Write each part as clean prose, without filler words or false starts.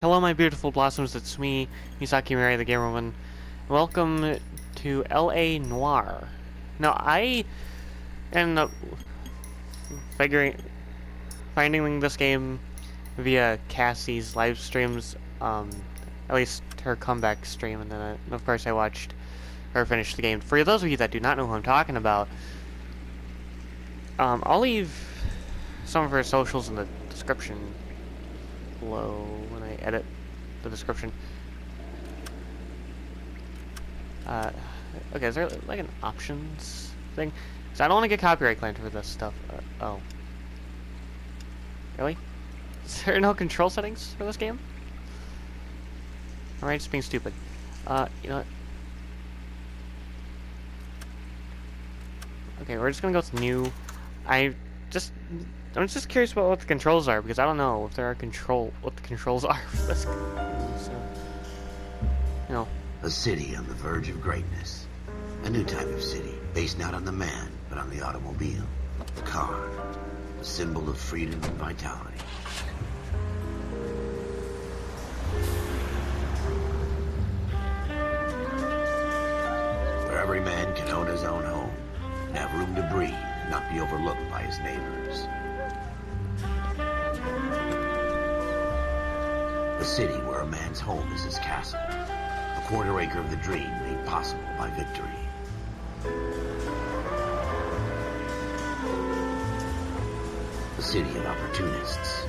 Hello, my beautiful blossoms. It's me, Misaki Mary, the Gamer Woman. Welcome to L.A. Noire. Now, I ended up finding this game via Khassie's live streams, at least her comeback stream, and then, of course, I watched her finish the game. For those of you that do not know who I'm talking about, I'll leave some of her socials in the description below when I edit the description. Okay, is there like an options thing? Because I don't want to get copyright claimed for this stuff. Oh. Really? Is there no control settings for this game? Alright, just being stupid. You know what? Okay, we're just gonna go with new. I'm just curious about what the controls are, because I don't know if there are what the controls are for this game. So, you know. A city on the verge of greatness. A new type of city, based not on the man, but on the automobile. The car. A symbol of freedom and vitality. Where every man can own his own home, and have room to breathe, and not be overlooked by his neighbors. A city where a man's home is his castle. A quarter acre of the dream made possible by victory. A city of opportunists.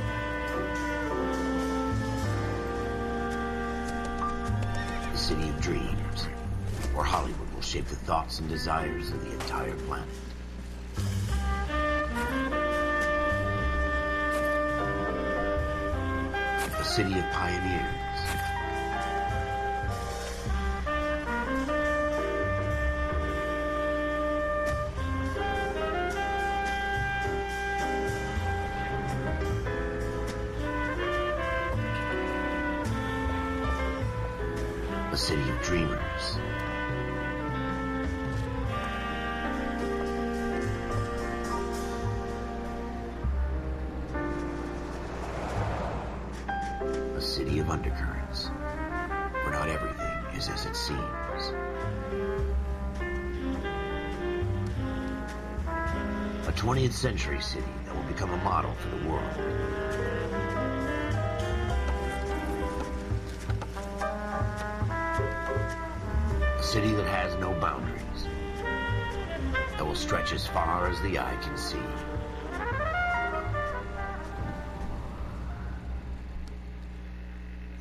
A city of dreams, where Hollywood will shape the thoughts and desires of the entire planet. A city of pioneers. A city of dreamers. A city of undercurrents, where not everything is as it seems. A 20th century city that will become a model for the world. A city that has no boundaries, that will stretch as far as the eye can see.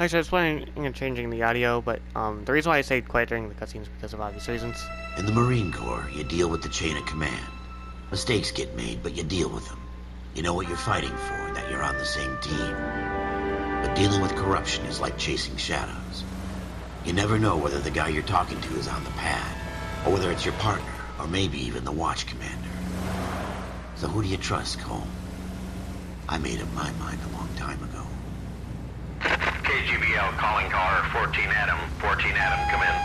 Actually, I was planning on changing the audio, but the reason why I stayed quiet during the cutscenes is because of obvious reasons. In the Marine Corps, you deal with the chain of command. Mistakes get made, but you deal with them. You know what you're fighting for, that you're on the same team. But dealing with corruption is like chasing shadows. You never know whether the guy you're talking to is on the pad, or whether it's your partner, or maybe even the watch commander. So who do you trust, Cole? I made up my mind a long time ago. KGBL calling caller 14 Adam. 14 Adam, come in.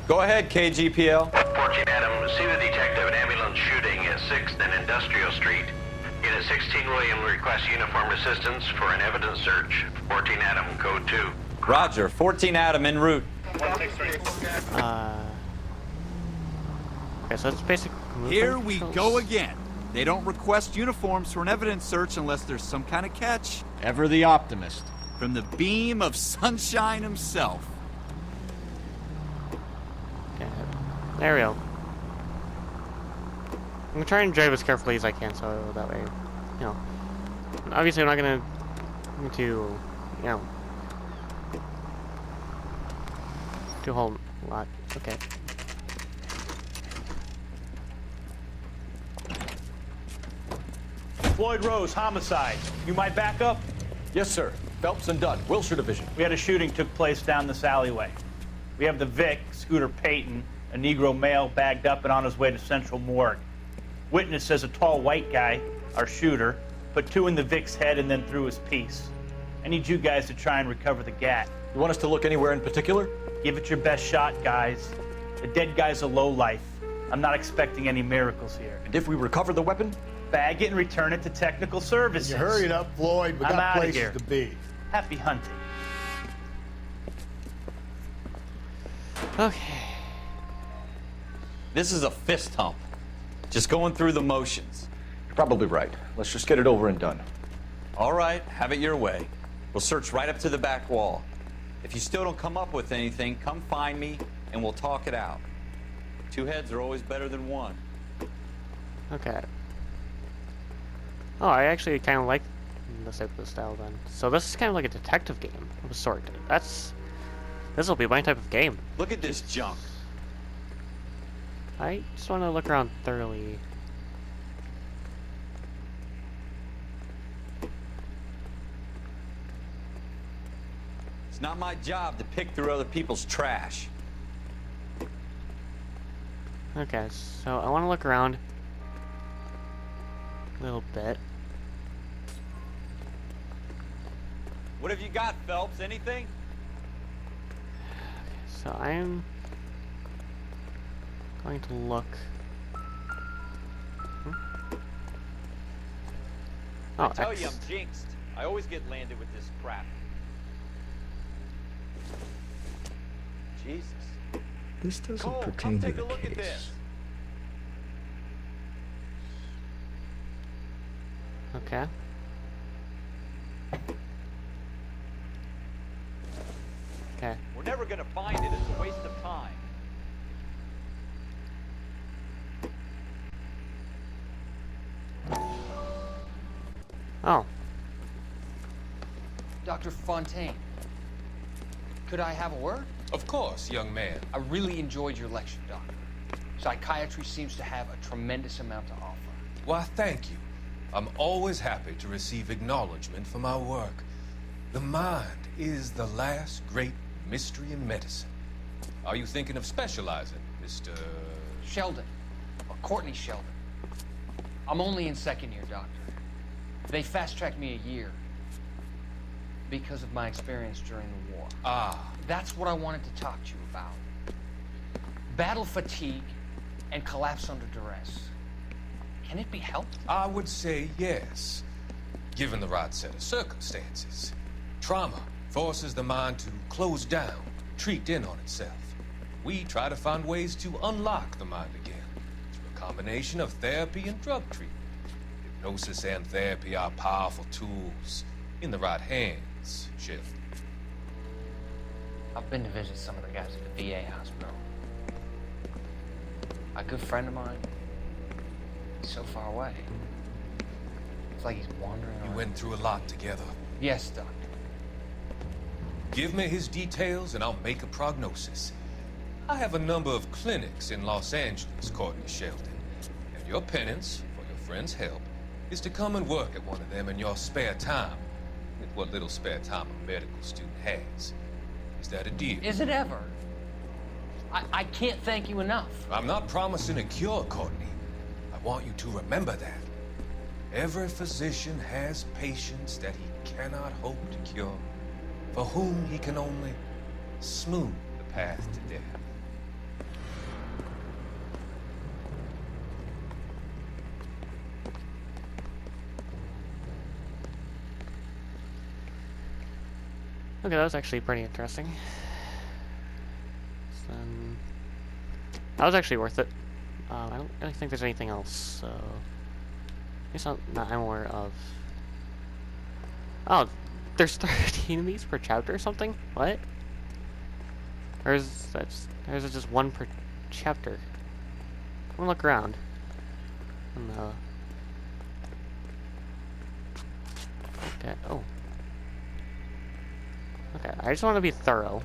Go ahead, KGPL. 14 Adam, see the detective, an ambulance shooting at 6th and Industrial Street. Unit 16 William requests uniformed assistance for an evidence search. 14 Adam, code 2. Roger, 14 Adam en route. Okay, so it's basic. Here we go again. They don't request uniforms for an evidence search unless there's some kind of catch. Ever the optimist. From the beam of sunshine himself. Okay, there we go. I'm gonna try and drive as carefully as I can, so that way, you know. Obviously, I'm not gonna do, you know, do a whole lot. Okay. Floyd Rose, homicide. You might back up? Yes, sir. Phelps and Dunn, Wilshire Division. We had a shooting took place down this alleyway. We have the Vic, Scooter Payton, a Negro male bagged up and on his way to Central Morgue. Witness says a tall white guy, our shooter, put 2 in the Vic's head and then threw his piece. I need you guys to try and recover the gat. You want us to look anywhere in particular? Give it your best shot, guys. The dead guy's a lowlife. I'm not expecting any miracles here. And if we recover the weapon? Bag it and return it to technical services. You hurry it up, Floyd. We I'm got outta places here. to be. Happy hunting. Okay. This is a fist hump. Just going through the motions. You're probably right. Let's just get it over and done. All right, have it your way. We'll search right up to the back wall. If you still don't come up with anything, come find me and we'll talk it out. Two heads are always better than one. Okay. Oh, I actually kind of like this type of style then. So this is kind of like a detective game of a sort. This will be my type of game. Look at this junk. I just want to look around thoroughly. It's not my job to pick through other people's trash. Okay, so I want to look around a little bit. What have you got, Phelps? Anything? So I'm going to look. Oh, I tell you, I'm jinxed. I always get landed with this crap. Jesus. This doesn't Cole, pertain come to take the a look at case. this. Okay. Okay. We're never gonna find it. It's a waste of time. Oh. Dr. Fontaine, could I have a word? Of course, young man. I really enjoyed your lecture, Doctor. Psychiatry seems to have a tremendous amount to offer. Why, thank you. I'm always happy to receive acknowledgement for my work. The mind is the last great mystery in medicine. Are you thinking of specializing, Mr. Sheldon, or Courtney Sheldon. I'm only in second year, Doctor. They fast-tracked me a year because of my experience during the war. Ah, That's what I wanted to talk to you about. Battle fatigue and collapse under duress. Can it be helped? I would say yes, given the right set of circumstances. Trauma forces the mind to close down, retreat in on itself. We try to find ways to unlock the mind again through a combination of therapy and drug treatment. Hypnosis and therapy are powerful tools in the right hands, Sheriff. I've been to visit some of the guys at the VA hospital. A good friend of mine, he's so far away. It's like he's wandering We around. went through a lot together. Yes, Doctor. Give me his details and I'll make a prognosis. I have a number of clinics in Los Angeles, Courtney Sheldon. And your penance, for your friend's help, is to come and work at one of them in your spare time. With what little spare time a medical student has. Is that a deal? Is it ever? I can't thank you enough. I'm not promising a cure, Courtney. I want you to remember that. Every physician has patients that he cannot hope to cure, for whom he can only smooth the path to death. Okay, that was actually pretty interesting. So, that was actually worth it. I don't really think there's anything else, so... I guess I'm aware of... Oh, there's 13 of these per chapter or something? What? Or is it just one per chapter? I'm gonna look around. No. Okay, oh. Okay, I just want to be thorough.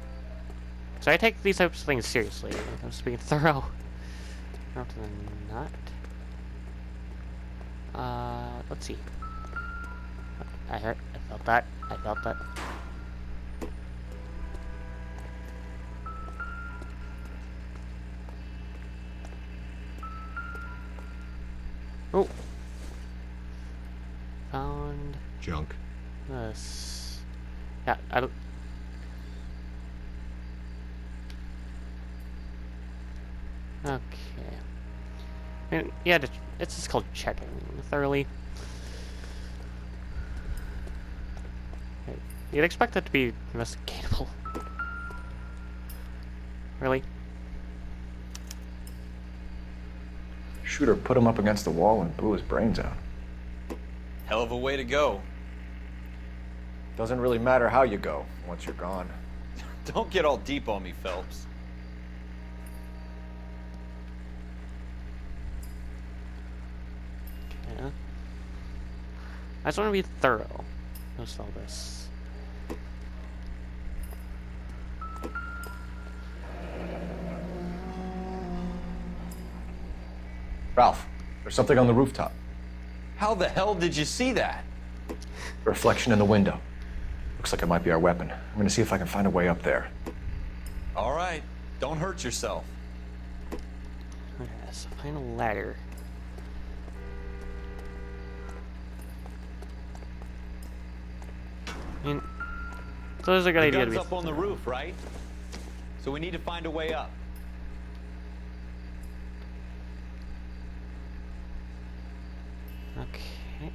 So I take these types of things seriously. I'm just being thorough. More often than not. Let's see. I felt that. I felt that. Oh. Found Junk. this. Yeah, I don't. Okay. And yeah, it's just called checking thoroughly. You'd expect that to be investigatable. Really? Shooter put him up against the wall and blew his brains out. Hell of a way to go. Doesn't really matter how you go once you're gone. Don't get all deep on me, Phelps. Yeah. I just want to be thorough. Let's all this. Ralph, there's something on the rooftop. How the hell did you see that? Reflection in the window. Looks like it might be our weapon. I'm gonna see if I can find a way up there. All right, don't hurt yourself. Okay, so find a ladder. I mean, so there's a good The idea to gun's be. up on the roof, right? So we need to find a way up. Okay.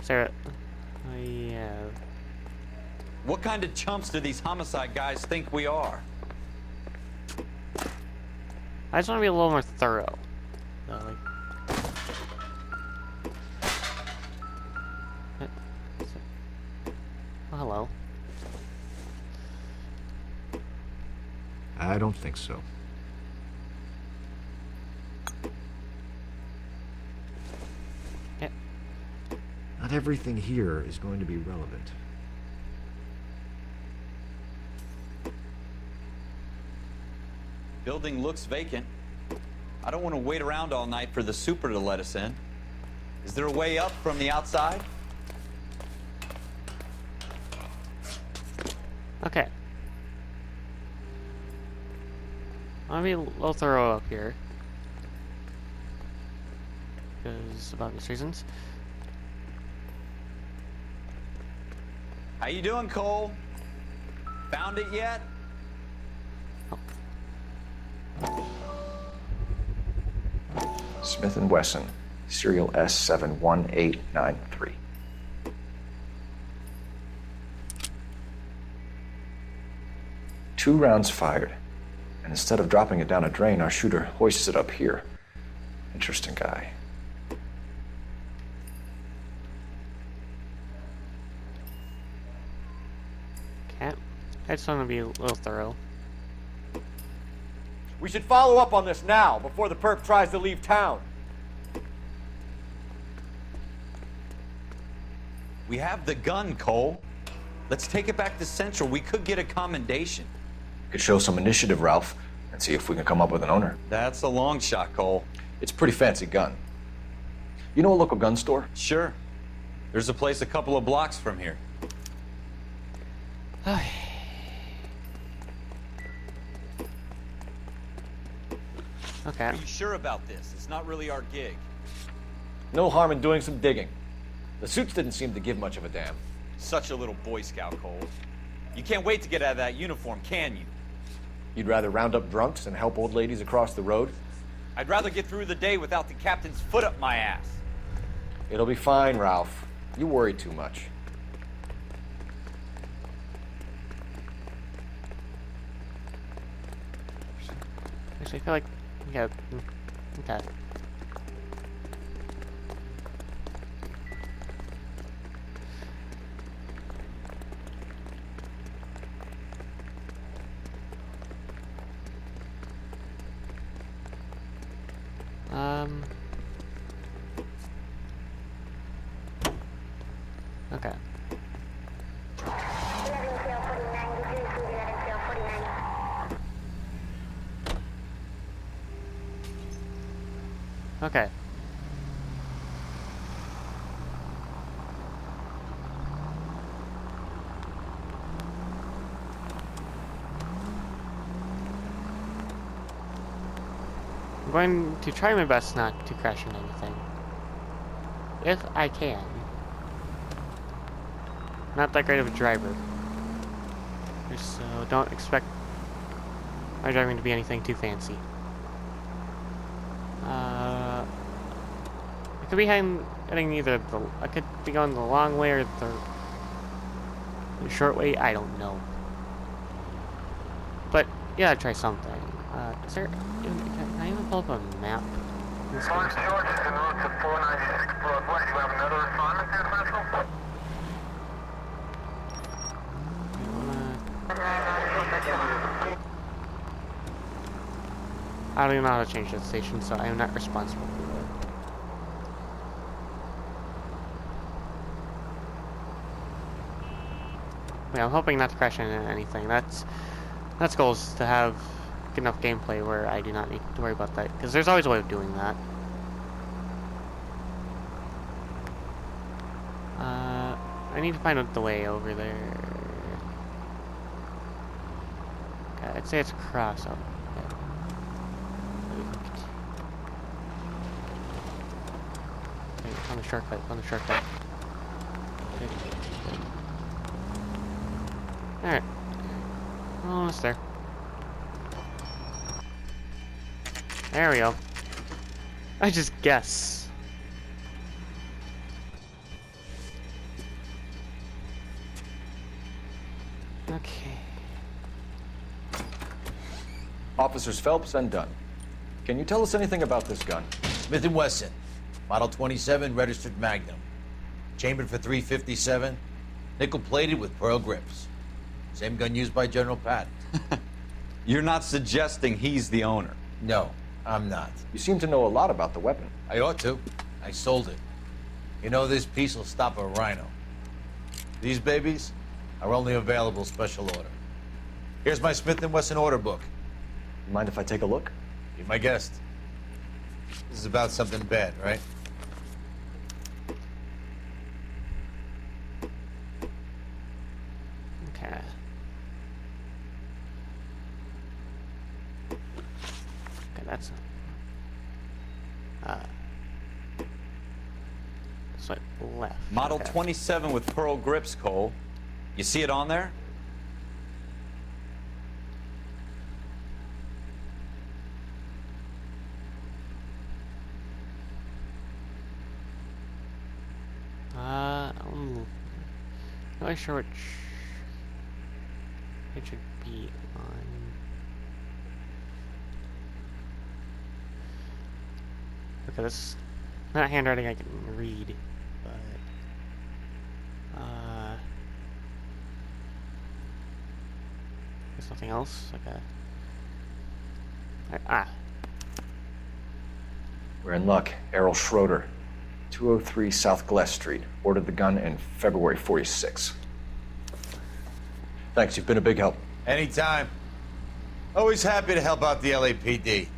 Sarah. Oh, yeah. What kind of chumps do these homicide guys think we are? I just want to be a little more thorough. Like. Oh, hello. I don't think so. Yeah. Not everything here is going to be relevant. Building looks vacant. I don't want to wait around all night for the super to let us in. Is there a way up from the outside? Okay. I want to be a little thorough up here. Because of obvious reasons. How you doing, Cole? Found it yet? Smith & Wesson, serial S71893. 2 rounds fired, and instead of dropping it down a drain, our shooter hoists it up here. Interesting guy. Okay. I just want to be a little thorough. We should follow up on this now, before the perp tries to leave town. We have the gun, Cole. Let's take it back to Central. We could get a commendation. Could show some initiative, Ralph, and see if we can come up with an owner. That's a long shot, Cole. It's a pretty fancy gun. You know a local gun store? Sure. There's a place a couple of blocks from here. Okay. Are you sure about this? It's not really our gig. No harm in doing some digging. The suits didn't seem to give much of a damn. Such a little Boy Scout, Cole. You can't wait to get out of that uniform, can you? You'd rather round up drunks and help old ladies across the road? I'd rather get through the day without the captain's foot up my ass. It'll be fine, Ralph. You worry too much. Actually, I feel like, yeah, okay. Okay. Okay. I'm going to try my best not to crash into anything. If I can. Not that great of a driver. So don't expect my driving to be anything too fancy. I could be heading either the... I could be going the long way or the short way. I don't know. But, yeah, try something. Is there... Can I even pull up a map? This George game's- is en route to 496 Broadway. You have another assignment there, Central? I don't even know how to change that station, so I am not responsible for that. Yeah, I'm hoping not to crash into anything. That's goal is to have good enough gameplay where I do not need to worry about that, because there's always a way of doing that. I need to find out the way over there. Okay, I'd say it's across. Oh, yeah. Okay, on the shortcut, on the shortcut. Okay. Alright. Almost there. There we go. I just guess. Okay. Officers Phelps and Dunn. Can you tell us anything about this gun? Smith & Wesson, Model 27, registered Magnum. Chambered for .357, nickel-plated with pearl grips. Same gun used by General Patton. You're not suggesting he's the owner? No, I'm not. You seem to know a lot about the weapon. I ought to. I sold it. You know, this piece will stop a rhino. These babies are only available special order. Here's my Smith & Wesson order book. You mind if I take a look? Be my guest. This is about something bad, right? Okay. Okay, that's swipe left. Model Okay. 27 with pearl grips, Cole. You see it on there? I'm not really sure which it should be on. Okay, this not handwriting I can read, but there's nothing else. Okay. We're in luck. Errol Schroeder, 203 South Glass Street. Ordered the gun in February '46. Thanks, you've been a big help. Anytime. Always happy to help out the LAPD.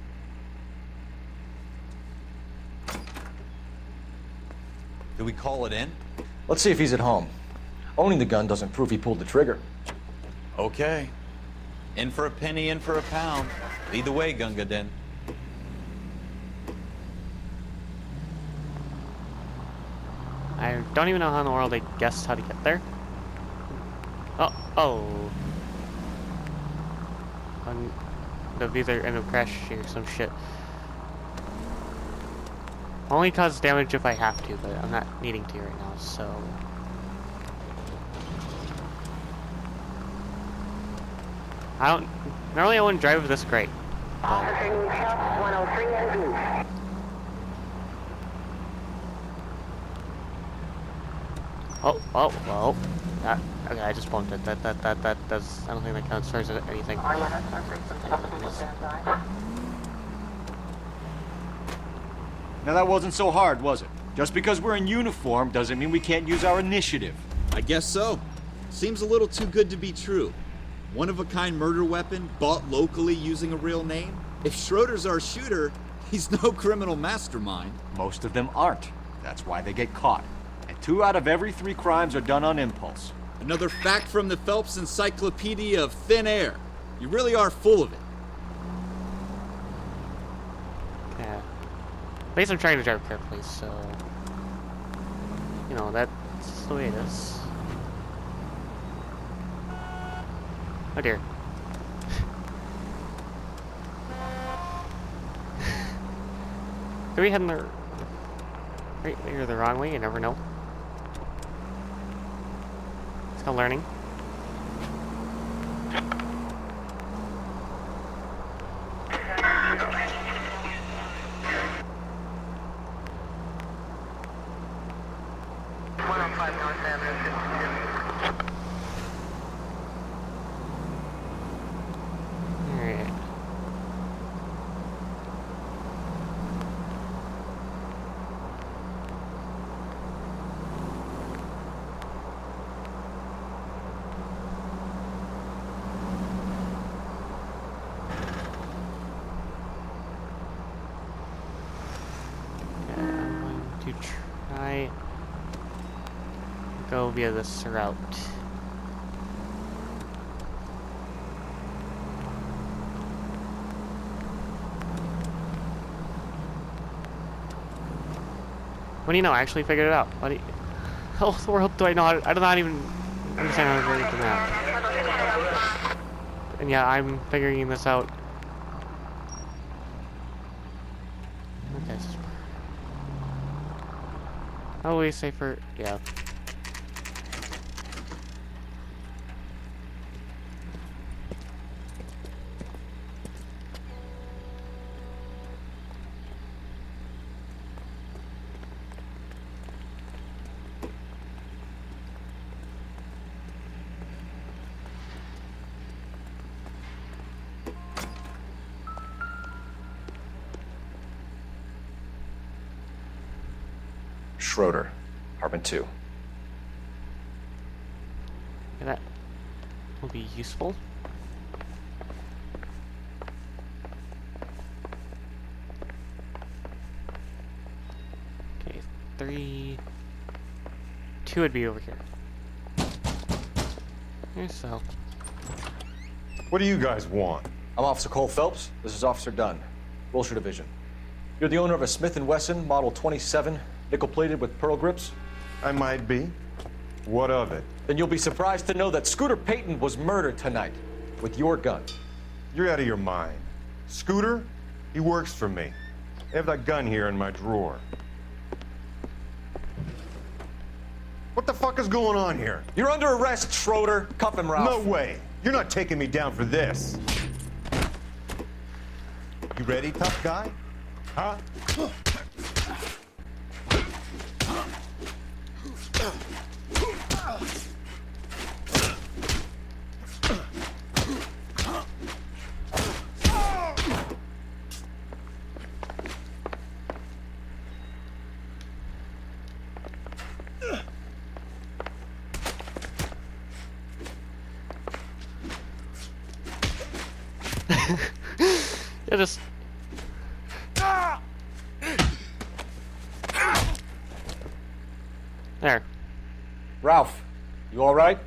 Do we call it in? Let's see if he's at home. Owning the gun doesn't prove he pulled the trigger. Okay. In for a penny, in for a pound. Lead the way, Gunga Din. I don't even know how in the world they guessed how to get there. Oh. They'll either end up crashing or some shit. Only cause damage if I have to, but I'm not needing to right now, so... Normally I wouldn't drive this great. Officer needs help, 103 and blue. Well. Okay, I just bumped it. That does... I don't think that counts towards anything. Now that wasn't so hard, was it? Just because we're in uniform doesn't mean we can't use our initiative. I guess so. Seems a little too good to be true. One-of-a-kind murder weapon, bought locally using a real name? If Schroeder's our shooter, he's no criminal mastermind. Most of them aren't. That's why they get caught. And 2 out of every 3 crimes are done on impulse. Another fact from the Phelps Encyclopedia of Thin Air. You really are full of it. Yeah. At least I'm trying to drive carefully, so... You know, that's the way it is. Oh dear. Are we heading the right way or the wrong way? You never know. It's called learning. I go via this route? What do you know? I actually figured it out. What do you... How in the world do I know? I do not even understand how to read the map. And yeah, I'm figuring this out. Okay. Always safer. Yeah. Schroeder, apartment 2. Yeah, that will be useful. Okay, 3... 2 would be over here. Okay, so... What do you guys want? I'm Officer Cole Phelps. This is Officer Dunn, Wilshire Division. You're the owner of a Smith & Wesson Model 27, nickel-plated with pearl grips? I might be. What of it? Then you'll be surprised to know that Scooter Payton was murdered tonight with your gun. You're out of your mind. Scooter? He works for me. I have that gun here in my drawer. What the fuck is going on here? You're under arrest, Schroeder. Cuff him, Ralph. No way. You're not taking me down for this. You ready, tough guy? Huh? Yeah, just... There. Ralph, you all right?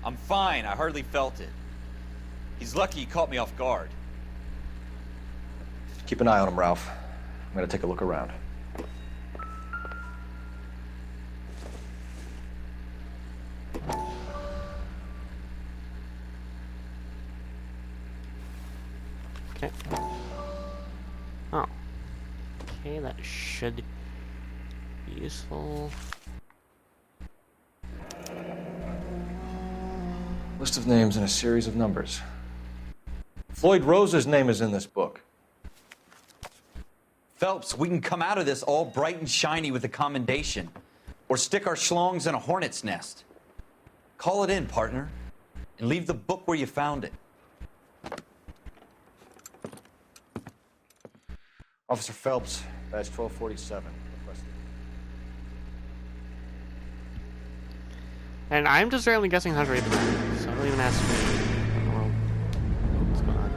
I'm fine. I hardly felt it. He's lucky he caught me off guard. Keep an eye on him, Ralph. I'm gonna take a look around. Okay. Oh. Okay, that should be useful. List of names and a series of numbers. Floyd Rose's name is in this book. Phelps, we can come out of this all bright and shiny with a commendation. Or stick our schlongs in a hornet's nest. Call it in, partner. And leave the book where you found it. Officer Phelps, badge 1247. Requested. And I'm just randomly guessing how to read the map, so don't even ask me what in the world what's going on.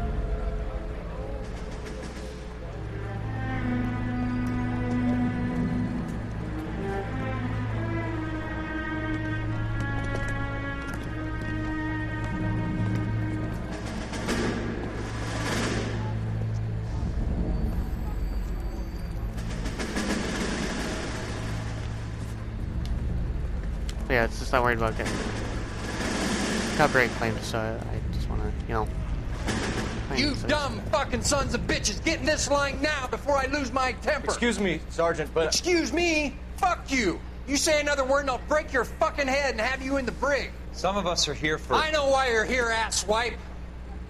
Yeah, it's just not worried about getting copyright claims, so I just want to, you know. You dumb fucking sons of bitches, get in this line now before I lose my temper. Excuse me, Sergeant, but... Excuse me? Fuck you. You say another word and I'll break your fucking head and have you in the brig. Some of us are here for... I know why you're here, asswipe.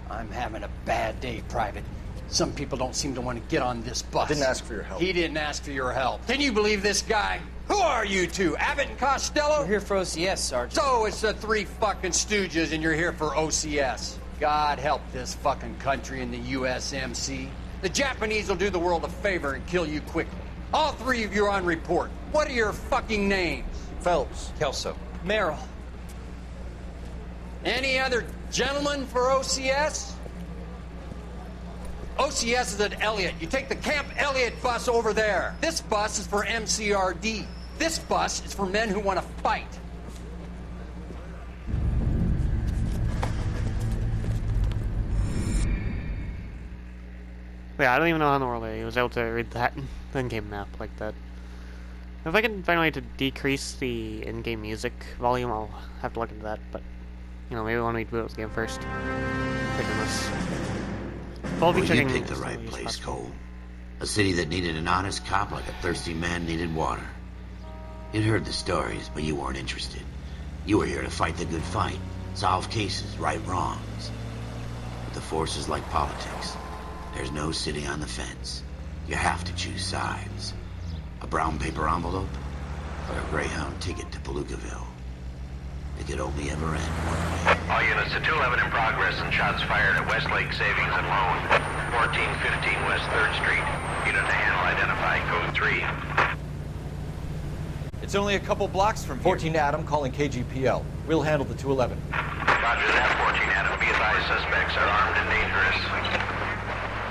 I'm having a bad day, Private. Some people don't seem to want to get on this bus. I didn't ask for your help. He didn't ask for your help. Can you believe this guy? Who are you two? Abbott and Costello? We're here for OCS, Sergeant. So it's the three fucking stooges and you're here for OCS. God help this fucking country and the USMC. The Japanese will do the world a favor and kill you quickly. All three of you are on report. What are your fucking names? Phelps. Kelso. Merrill. Any other gentlemen for OCS? OCS is at Elliott. You take the Camp Elliott bus over there. This bus is for MCRD. This bus is for men who want to fight. Yeah, I don't even know how in the world I was able to read that in-game map like that. If I can find a way to decrease the in-game music volume, I'll have to look into that, but, you know, maybe I want to boot the game first. Clicking this. Well, you picked the right place, Cole. A city that needed an honest cop like a thirsty man needed water. You'd heard the stories, but you weren't interested. You were here to fight the good fight, solve cases, right wrongs. But the force is like politics. There's no sitting on the fence. You have to choose sides. A brown paper envelope, or a Greyhound ticket to Palookaville. It could only ever end one way. All units to 211 in progress and shots fired at Westlake Savings and Loan, 1415 West 3rd Street. Unit to handle identified code 3. It's only a couple blocks from here. 14 Adam calling KGPL. We'll handle the 211. Roger that, 14 Adam. Be advised, suspects are armed and dangerous.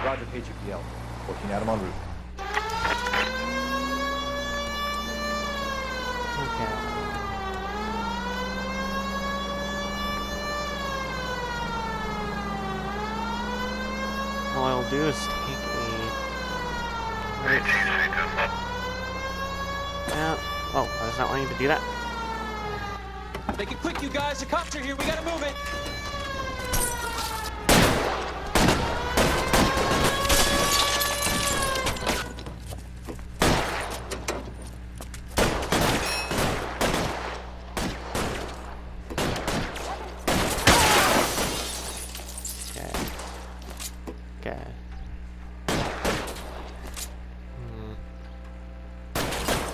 Roger, KGPL. 14 Adam en route. Okay. All I'll do is take a... Yeah. Oh, I was not wanting to do that. Make it quick, you guys. The cops are here. We gotta move it.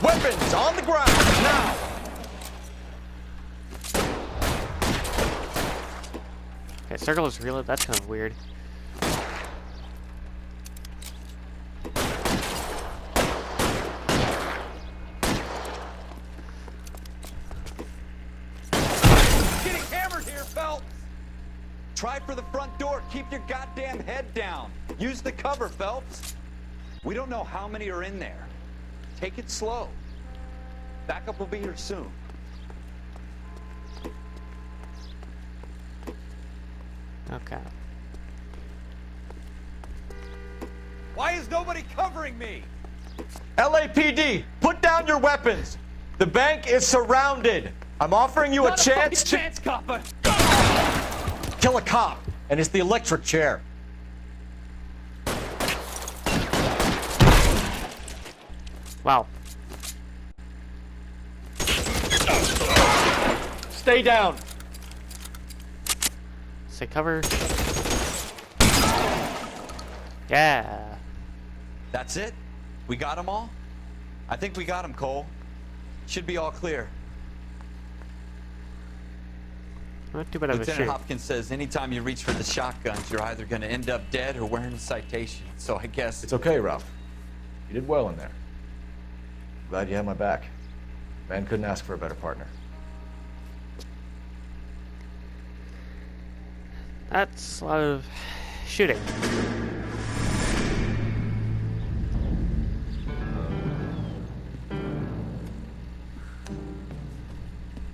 Weapons on the ground, now! Okay, circle is real. That's kind of weird. Getting hammered here, Phelps! Try for the front door. Keep your goddamn head down. Use the cover, Phelps. We don't know how many are in there. Take it slow. Backup will be here soon. Okay. Why is nobody covering me? LAPD, put down your weapons. The bank is surrounded. I'm offering you a chance to... chance, copper. Kill a cop, and it's the electric chair. Wow. Stay down. Stay cover. Yeah. That's it? We got them all? I think we got them, Cole. Should be all clear. Not too bad of a Lieutenant shoot. Hopkins says anytime you reach for the shotguns, you're either going to end up dead or wearing a citation. So I guess... It's okay, Ralph. You did well in there. Glad you had my back. Man couldn't ask for a better partner. That's a lot of shooting.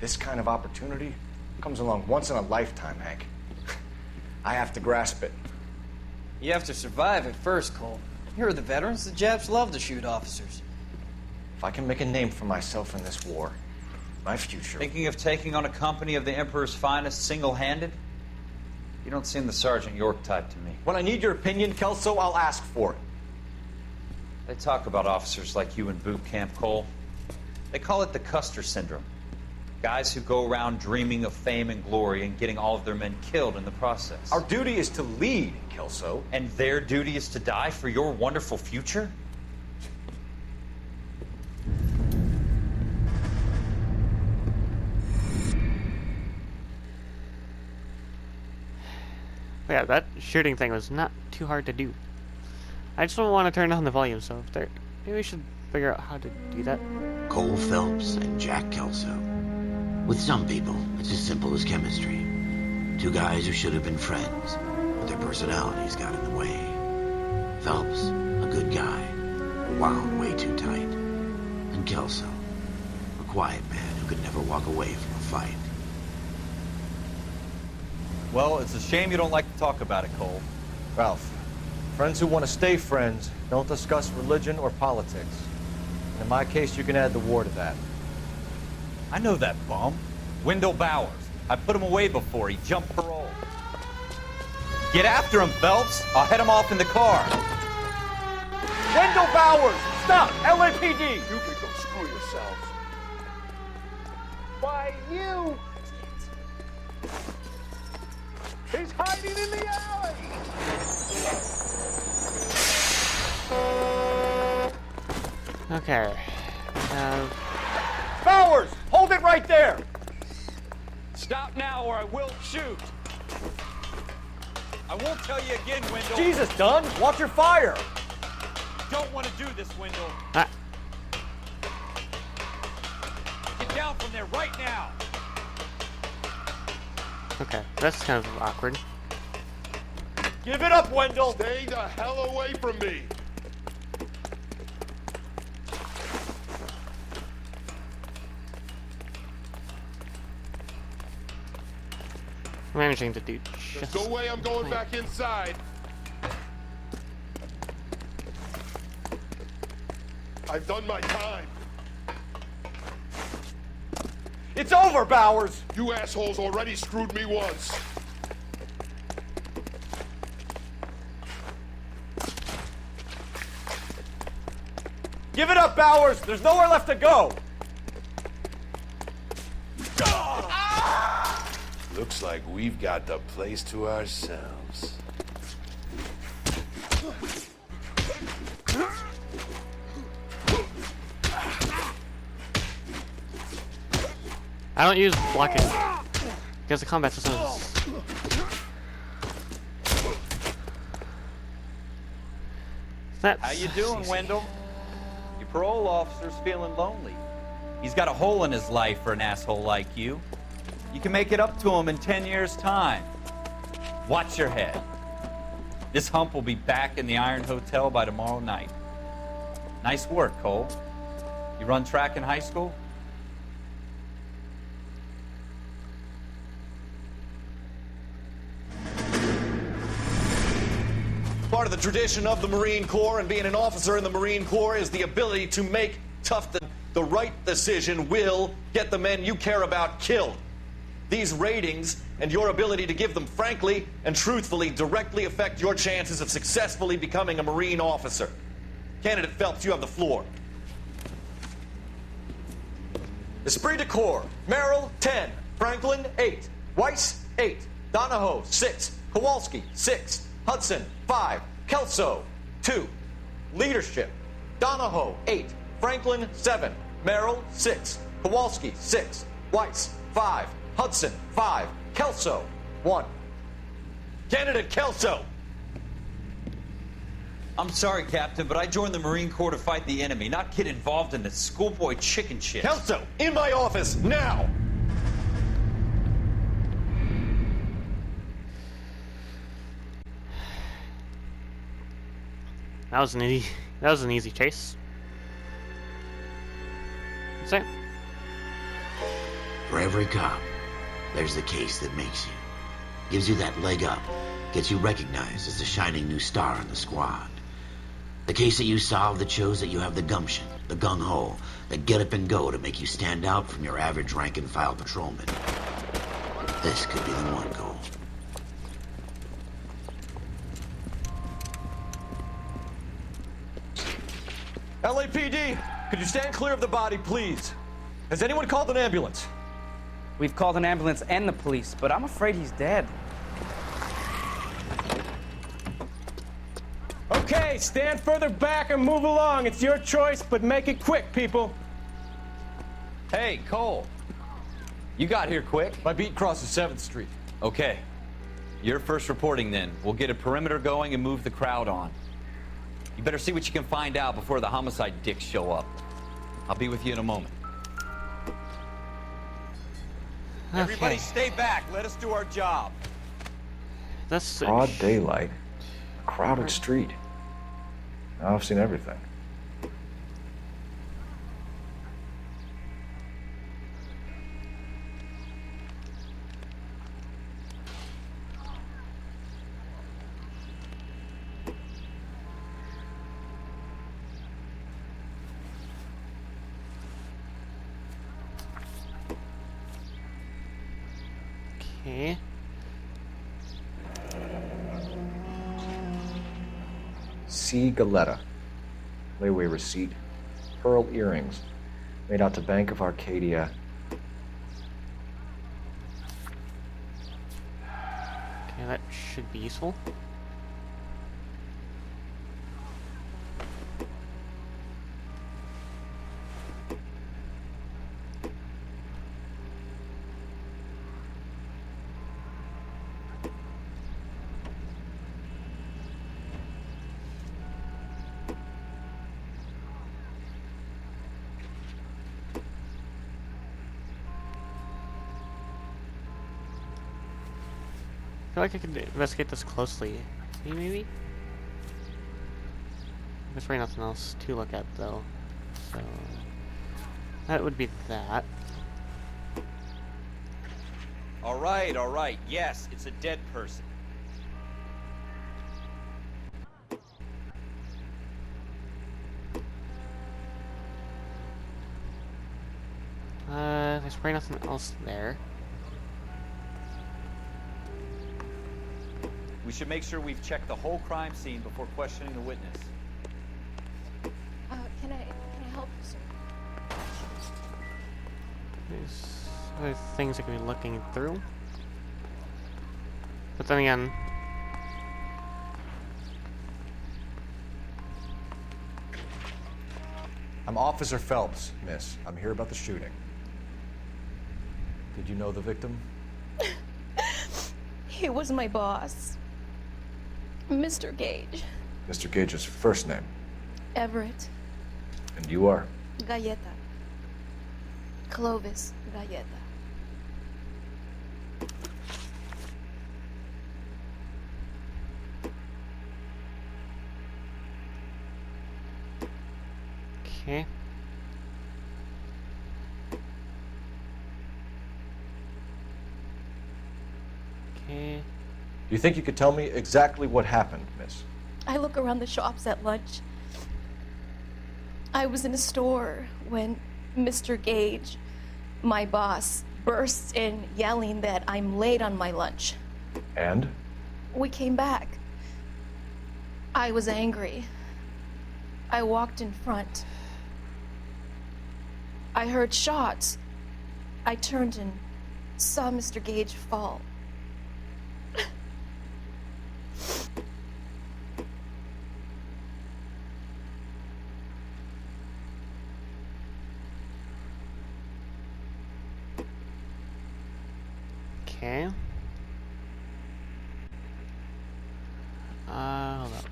This kind of opportunity comes along once in a lifetime, Hank. I have to grasp it. You have to survive it first, Cole. Here are the veterans. The Japs love to shoot officers. If I can make a name for myself in this war, my future... Thinking of taking on a company of the Emperor's finest single-handed? You don't seem the Sergeant York type to me. When I need your opinion, Kelso, I'll ask for it. They talk about officers like you in boot camp, Cole. They call it the Custer Syndrome. Guys who go around dreaming of fame and glory and getting all of their men killed in the process. Our duty is to lead, Kelso. And their duty is to die for your wonderful future? Yeah, that shooting thing was not too hard to do. I just don't want to turn down the volume, so if there, maybe we should figure out how to do that. Cole Phelps and Jack Kelso. With some people, it's as simple as chemistry. Two guys who should have been friends, but their personalities got in the way. Phelps, a good guy, wound way too tight. And Kelso, quiet man who could never walk away from a fight. Well, it's a shame you don't like to talk about it, Cole. Ralph, friends who want to stay friends don't discuss religion or politics. And in my case, you can add the war to that. I know that bum. Wendell Bowers. I put him away before. He jumped parole. Get after him, Phelps. I'll head him off in the car. Wendell Bowers! Stop! LAPD! You can go screw yourselves. Why, you... He's hiding in the alley! Okay. Bowers! Hold it right there! Stop now or I will shoot. I won't tell you again, Wendell. Jesus, Dunn! Watch your fire! Don't want to do this, Wendell. Ah. Get down from there right now. Okay, that's kind of awkward. Give it up, Wendell! Stay the hell away from me! I'm managing to do There's just... no way I'm going back inside. I've done my time. It's over, Bowers! You assholes already screwed me once. Give it up, Bowers! There's nowhere left to go! Looks like we've got the place to ourselves. I don't use blocking because the combat system is... How you doing, Wendell? Your parole officer's feeling lonely. He's got a hole in his life for an asshole like you. You can make it up to him in 10 years' time. Watch your head. This hump will be back in the Iron Hotel by tomorrow night. Nice work, Cole. You run track in high school? Part of the tradition of the Marine Corps and being an officer in the Marine Corps is the ability to make the right decision will get the men you care about killed. These ratings and your ability to give them frankly and truthfully directly affect your chances of successfully becoming a Marine officer. Candidate Phelps, you have the floor. Esprit de Corps, Merrill, 10. Franklin, 8. Weiss, 8. Donahoe, 6. Kowalski, 6. Hudson, 5. Kelso, 2. Leadership, Donahoe, 8. Franklin, 7. Merrill, 6. Kowalski, 6. Weiss, 5. Hudson, 5. Kelso, 1. Candidate Kelso. I'm sorry, Captain, but I joined the Marine Corps to fight the enemy, not get involved in this schoolboy chicken shit. Kelso, in my office, now! That was an easy chase. Same. For every cop, there's the case that makes you. Gives you that leg up. Gets you recognized as the shining new star in the squad. The case that you solve that shows that you have the gumption, the gung-ho, the get up and go to make you stand out from your average rank-and-file patrolman. This could be the one, Cole. LAPD, could you stand clear of the body, please? Has anyone called an ambulance? We've called an ambulance and the police, but I'm afraid he's dead. Okay, stand further back and move along. It's your choice, but make it quick, people. Hey, Cole. You got here quick. My beat crosses 7th Street. Okay. You're first reporting then. We'll get a perimeter going and move the crowd on. You better see what you can find out before the homicide dicks show up. I'll be with you in a moment. Okay. Everybody stay back. Let us do our job. That's Broad daylight. A crowded street. Now I've seen everything. Okay. C. Galetta. Layaway receipt. Pearl earrings. Made out to Bank of Arcadia. Okay, that should be useful. I feel like I could investigate this closely. Maybe? There's really nothing else to look at, though. So... that would be that. All right. Yes, it's a dead person. There's probably nothing else there. We should make sure we've checked the whole crime scene before questioning the witness. Can I help you, sir? There's other things I could be looking through. But then again... I'm Officer Phelps, miss. I'm here about the shooting. Did you know the victim? He was my boss. Mr. Gage. Mr. Gage's first name. Everett. And you are? Galleta. Clovis Galleta. Okay. Okay. Do you think you could tell me exactly what happened, miss? I look around the shops at lunch. I was in a store when Mr. Gage, my boss, bursts in yelling that I'm late on my lunch. And? We came back. I was angry. I walked in front. I heard shots. I turned and saw Mr. Gage fall. Okay. Hold up.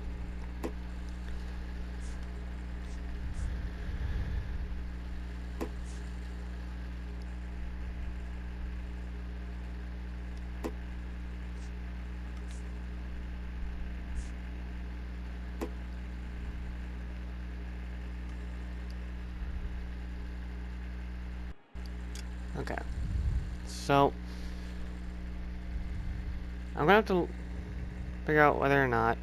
Okay. So I'm gonna have to figure out whether or not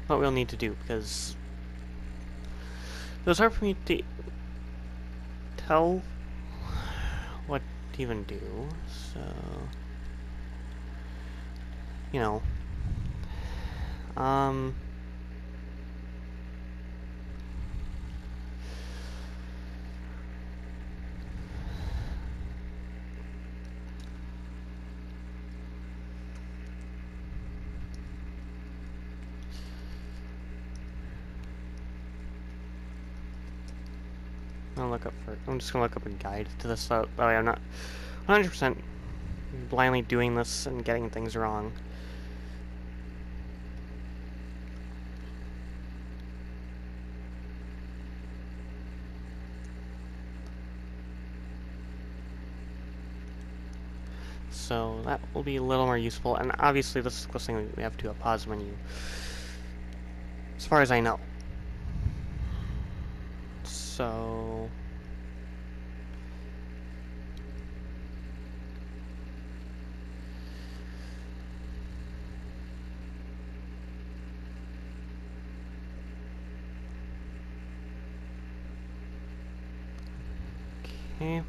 what we'll need to do, because it was hard for me to tell what to even do, so you know, I'm just gonna look up a guide to this, so that way I'm not 100% blindly doing this and getting things wrong. So that will be a little more useful, and obviously this is the closest thing we have to a pause menu, as far as I know. So okay.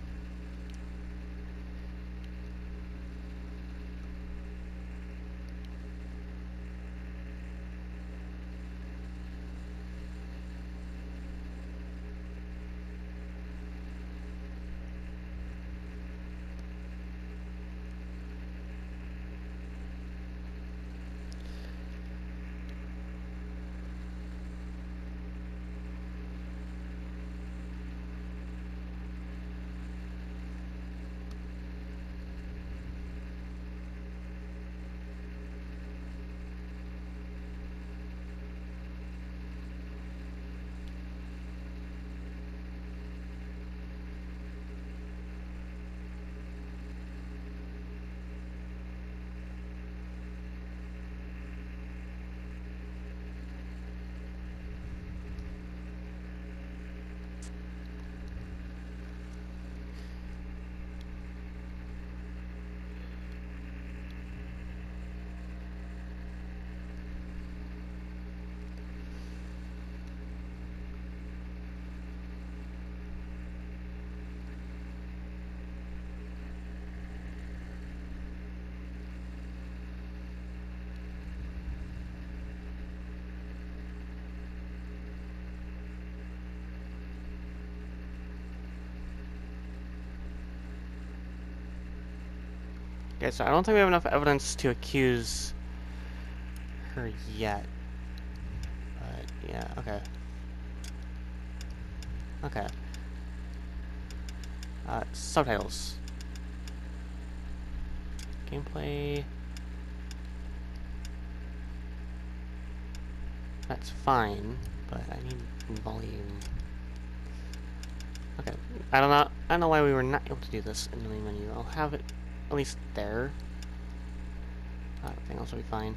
Okay, so I don't think we have enough evidence to accuse her yet. But, yeah, okay. Okay. Subtitles. Gameplay. That's fine, but I need volume. Okay, I don't know why we were not able to do this in the main menu. I'll have it at least there. Everything else will be fine.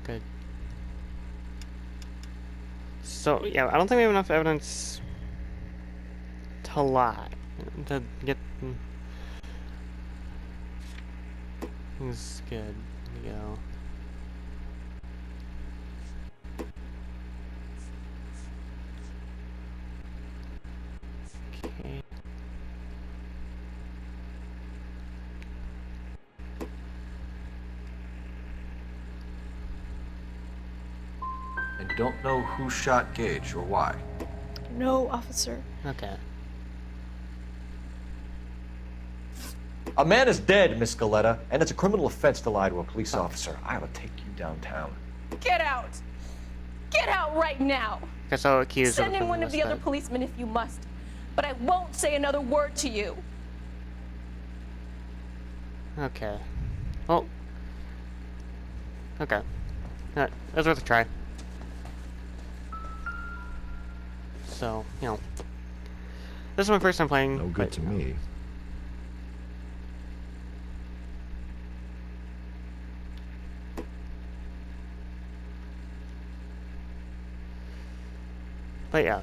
Good. So yeah, I don't think we have enough evidence to lie, to get things good. Here we go. Okay. And don't know who shot Gage or why. No, officer. Okay. A man is dead, Miss Galetta, and it's a criminal offense to lie to a police officer. I will take you downtown. Get out! Get out right now! Guess I'll accuse Send in one of the other policemen if you must, but I won't say another word to you. Okay. Well. Okay. That was worth a try. So, you know. This is my first time playing. No good to me. But yeah.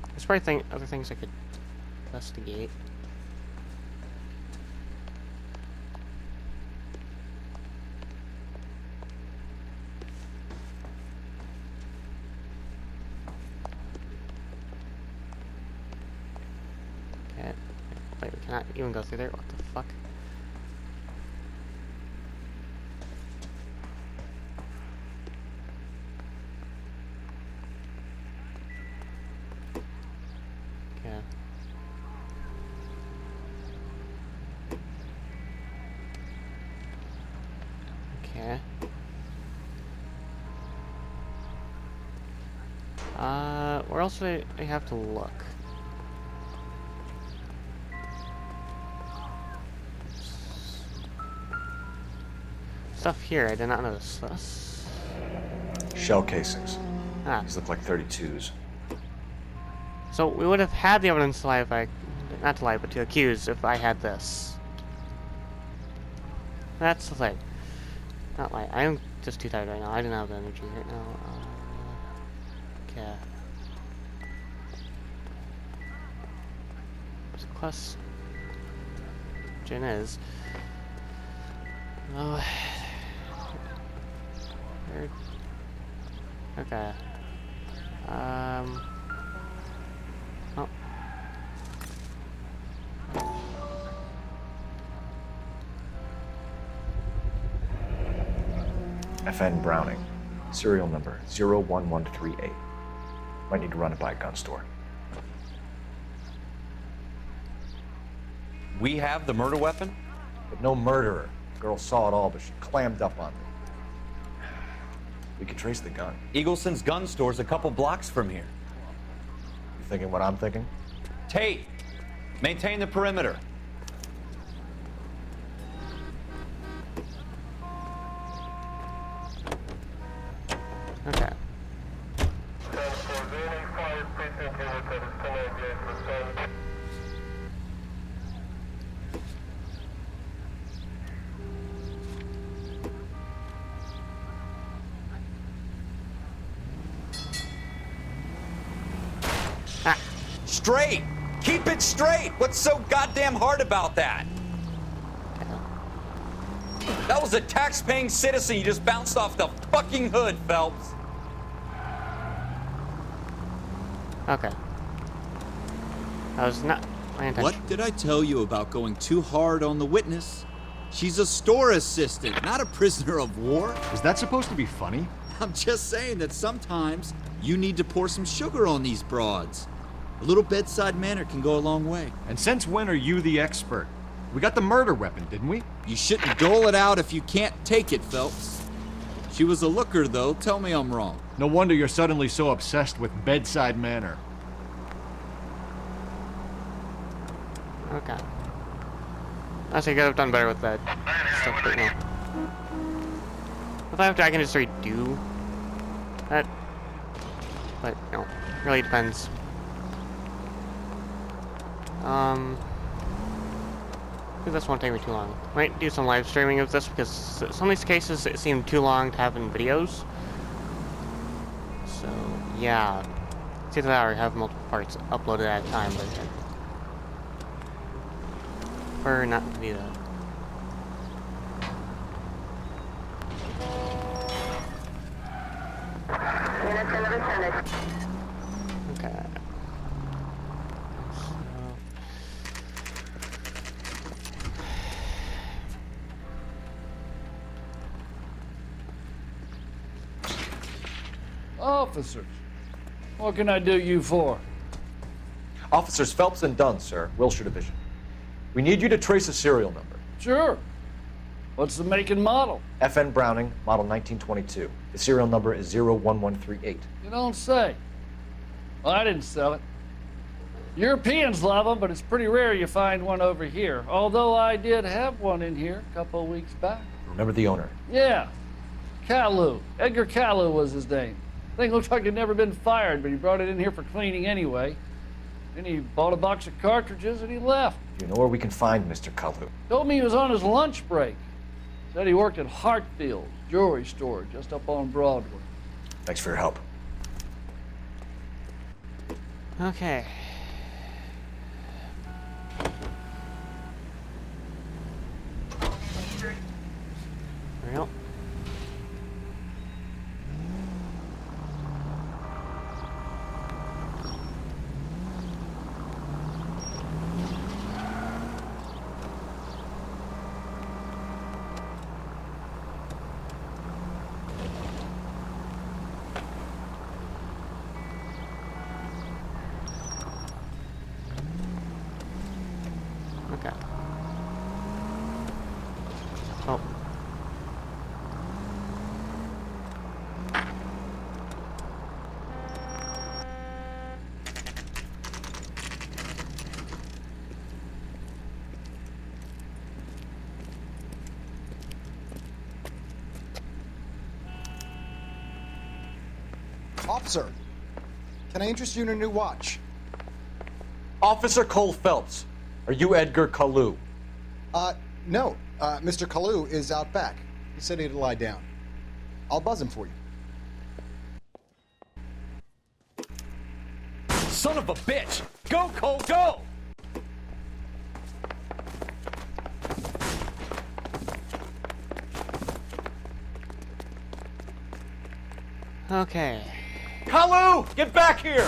There's probably other things I could investigate. Okay. Wait, we cannot even go through there? What the fuck? Okay. Where else do I have to look? Stuff here, I did not notice this. Shell casings. Ah. These look like 32s. So we would have had the evidence to lie if I... Not to lie, but to accuse if I had this. That's the thing. Not lie. I am just too tired right now. I don't have the energy right now. Okay. What's question is... Oh... Where... Okay. Oh. FN Browning. Serial number 01138. Might need to run it by a gun store. We have the murder weapon? But no murderer. The girl saw it all, but she clammed up on me. We could trace the gun. Eagleson's gun store's a couple blocks from here. You thinking what I'm thinking? Tate, maintain the perimeter. Okay. Straight! Keep it straight! What's so goddamn hard about that? That was a tax-paying citizen you just bounced off the fucking hood, Phelps. Okay. That was not my intention. What did I tell you about going too hard on the witness? She's a store assistant, not a prisoner of war. Is that supposed to be funny? I'm just saying that sometimes you need to pour some sugar on these broads. A little bedside manner can go a long way. And since when are you the expert? We got the murder weapon, didn't we? You shouldn't dole it out if you can't take it, Phelps. She was a looker, though. Tell me I'm wrong. No wonder you're suddenly so obsessed with bedside manner. Okay. I think I could have done better with that stuff, but no. If I have to, I can just redo that. But, no. Really depends. This won't take me too long. Might do some live streaming of this because some of these cases seem too long to have in videos. So, yeah. It's either that or have multiple parts uploaded at a time, but I prefer not to do that. Okay. Officers, what can I do you for? Officers Phelps and Dunn, sir, Wilshire Division. We need you to trace a serial number. Sure. What's the make and model? FN Browning, model 1922. The serial number is 01138. You don't say. Well, I didn't sell it. Europeans love them, but it's pretty rare you find one over here. Although I did have one in here a couple of weeks back. Remember the owner? Yeah. Kalu. Edgar Kalu was his name. Thing looked like it'd never been fired, but he brought it in here for cleaning anyway. Then he bought a box of cartridges and he left. Do you know where we can find Mr. Kalu? Told me he was on his lunch break. Said he worked at Hartfield's jewelry store just up on Broadway. Thanks for your help. Okay. There we go. Okay. Oh. Officer, can I interest you in a new watch? Officer Cole Phelps, are you Edgar Kalu? No. Mr. Kalu is out back. He said he'd lie down. I'll buzz him for you. Son of a bitch! Go, Cole, go! Okay. Kalu! Get back here!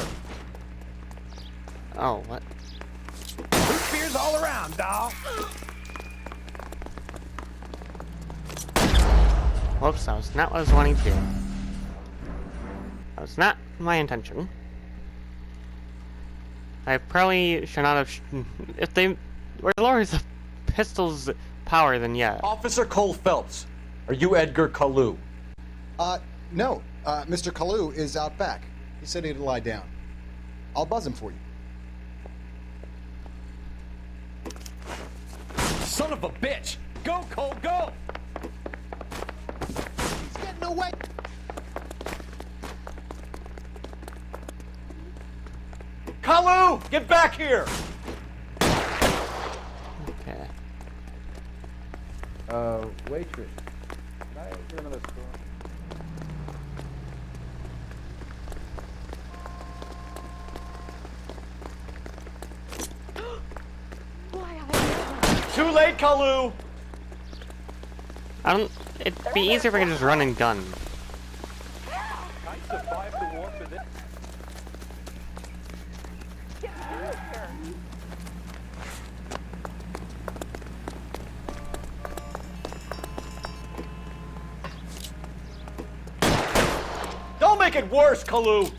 Oh, what? Root beers all around, dawg. Whoops, that was not what I was wanting to do. That was not my intention. I probably should not have... if they were lower the pistol's power, then yeah. Officer Cole Phelps, are you Edgar Kalu? No. Mr. Kalu is out back. He said he'd lie down. I'll buzz him for you. Son of a bitch! Go, Cole, go! He's getting away! Kalu! Get back here! Okay. Waitress. Can I enter another store? Too late, Kalu! It'd be easier if I could just run and gun. I survived the war for this. Don't make it worse, Kalu!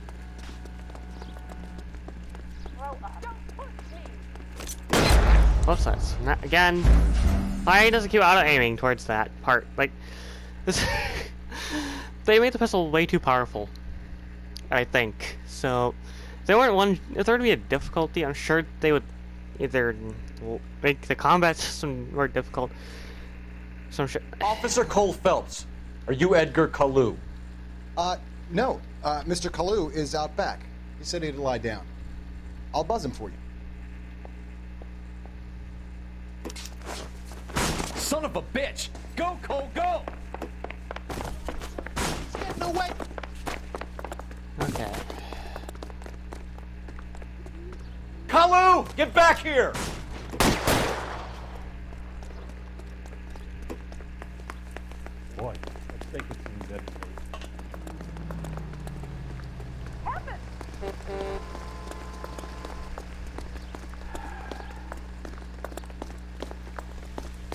both sides. Not, again, why does it keep auto-aiming towards that part? Like, this... They made the pistol way too powerful, I think. So, if there were to be a difficulty, I'm sure they would either make the combat system more difficult. So I'm sure... Officer Cole Phelps, are you Edgar Kalu? No. Mr. Kalu is out back. He said he'd lie down. I'll buzz him for you. Son of a bitch! Go, Cole, go! No way! Okay. Kalu, get back here! Boy, let's take it from that.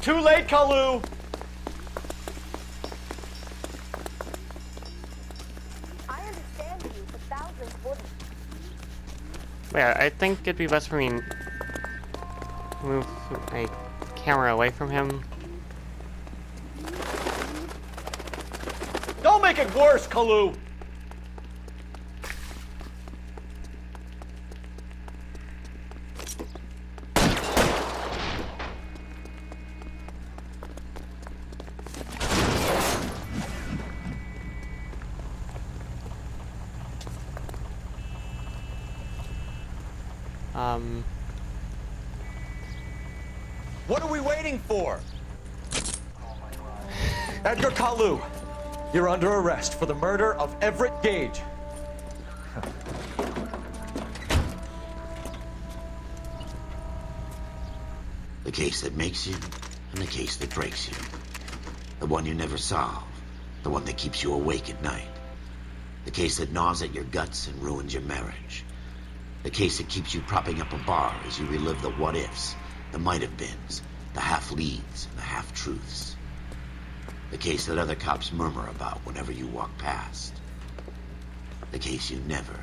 Too late, Kalu! I understand you, but thousands wouldn't. Yeah, I think it'd be best for me to move my camera away from him. Don't make it worse, Kalu! What are we waiting for? Edgar Kalu, you're under arrest for the murder of Everett Gage. The case that makes you, and the case that breaks you. The one you never solve. The one that keeps you awake at night. The case that gnaws at your guts and ruins your marriage. The case that keeps you propping up a bar as you relive the what-ifs, the might-have-beens, the half-leads, and the half-truths. The case that other cops murmur about whenever you walk past. The case you never,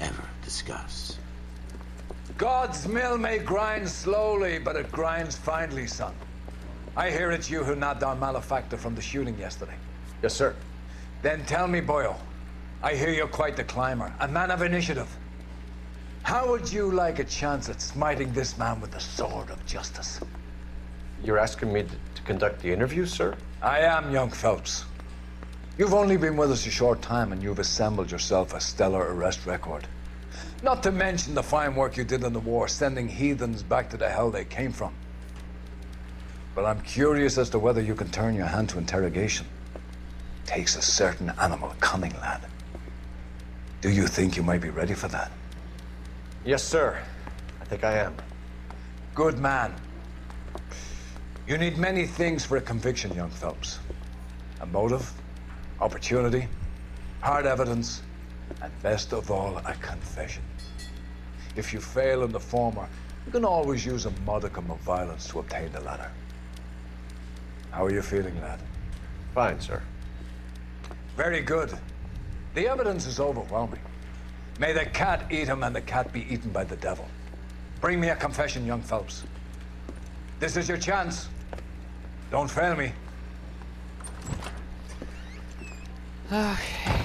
ever discuss. God's mill may grind slowly, but it grinds finely, son. I hear it's you who nabbed our malefactor from the shooting yesterday. Yes, sir. Then tell me, Boyle, I hear you're quite the climber, a man of initiative. How would you like a chance at smiting this man with the sword of justice? You're asking me to conduct the interview, sir? I am, young Phelps. You've only been with us a short time and you've assembled yourself a stellar arrest record. Not to mention the fine work you did in the war, sending heathens back to the hell they came from. But I'm curious as to whether you can turn your hand to interrogation. Takes a certain animal cunning, lad. Do you think you might be ready for that? Yes, sir. I think I am. Good man. You need many things for a conviction, young Phelps. A motive, opportunity, hard evidence, and best of all, a confession. If you fail in the former, you can always use a modicum of violence to obtain the latter. How are you feeling, lad? Fine, sir. Very good. The evidence is overwhelming. May the cat eat him and the cat be eaten by the devil. Bring me a confession, young Phelps. This is your chance. Don't fail me. Okay.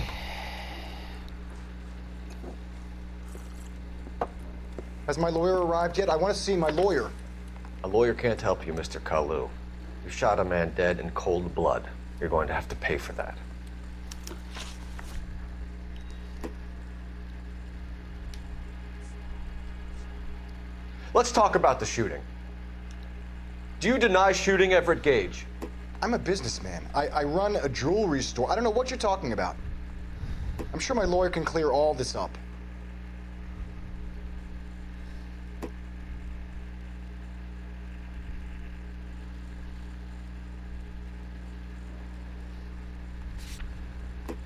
Has my lawyer arrived yet? I want to see my lawyer. A lawyer can't help you, Mr. Kalu. You shot a man dead in cold blood. You're going to have to pay for that. Let's talk about the shooting. Do you deny shooting Everett Gage? I'm a businessman. I run a jewelry store. I don't know what you're talking about. I'm sure my lawyer can clear all this up.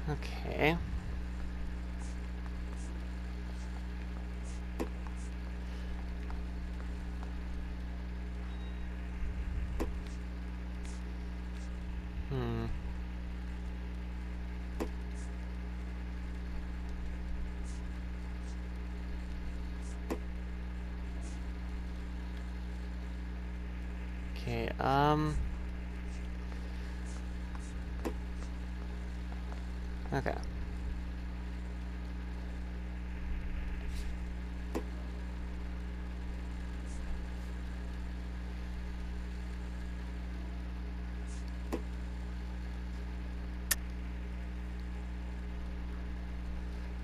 Okay. Okay.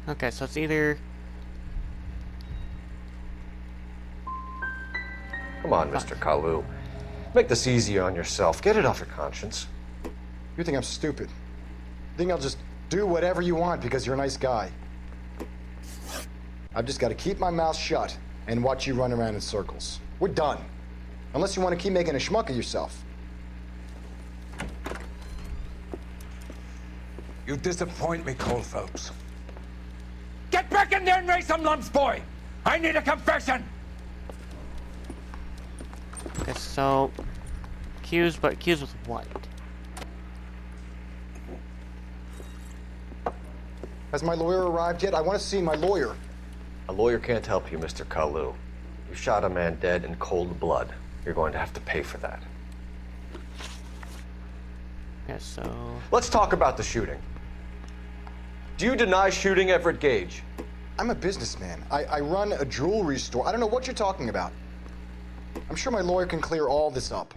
Okay, so it's either... Come on, Mr. Kalu. Make this easier on yourself. Get it off your conscience. You think I'm stupid? Think I'll just do whatever you want because you're a nice guy? I've just got to keep my mouth shut and watch you run around in circles. We're done. Unless you want to keep making a schmuck of yourself. You disappoint me, Cole Phelps. Get back in there and raise some lumps, boy! I need a confession! Okay, so... Accused, but accused with what? Has my lawyer arrived yet? I want to see my lawyer. A lawyer can't help you, Mr. Kalu. You shot a man dead in cold blood. You're going to have to pay for that. Okay, so... Let's talk about the shooting. Do you deny shooting Everett Gage? I'm a businessman. I run a jewelry store. I don't know what you're talking about. I'm sure my lawyer can clear all this up.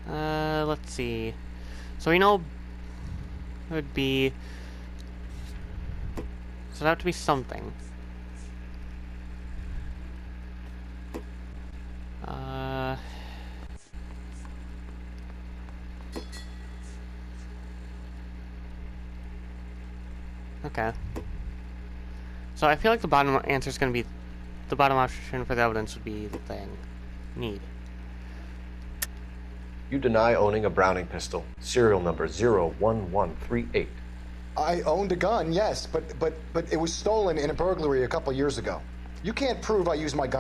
Let's see. So we know it would be... So it'd have to be something. Okay. So I feel like the bottom answer is going to be... The bottom option for the evidence would be the thing. Need. You deny owning a Browning pistol, serial number 01138. I owned a gun, yes, but it was stolen in a burglary a couple years ago. You can't prove I used my gun.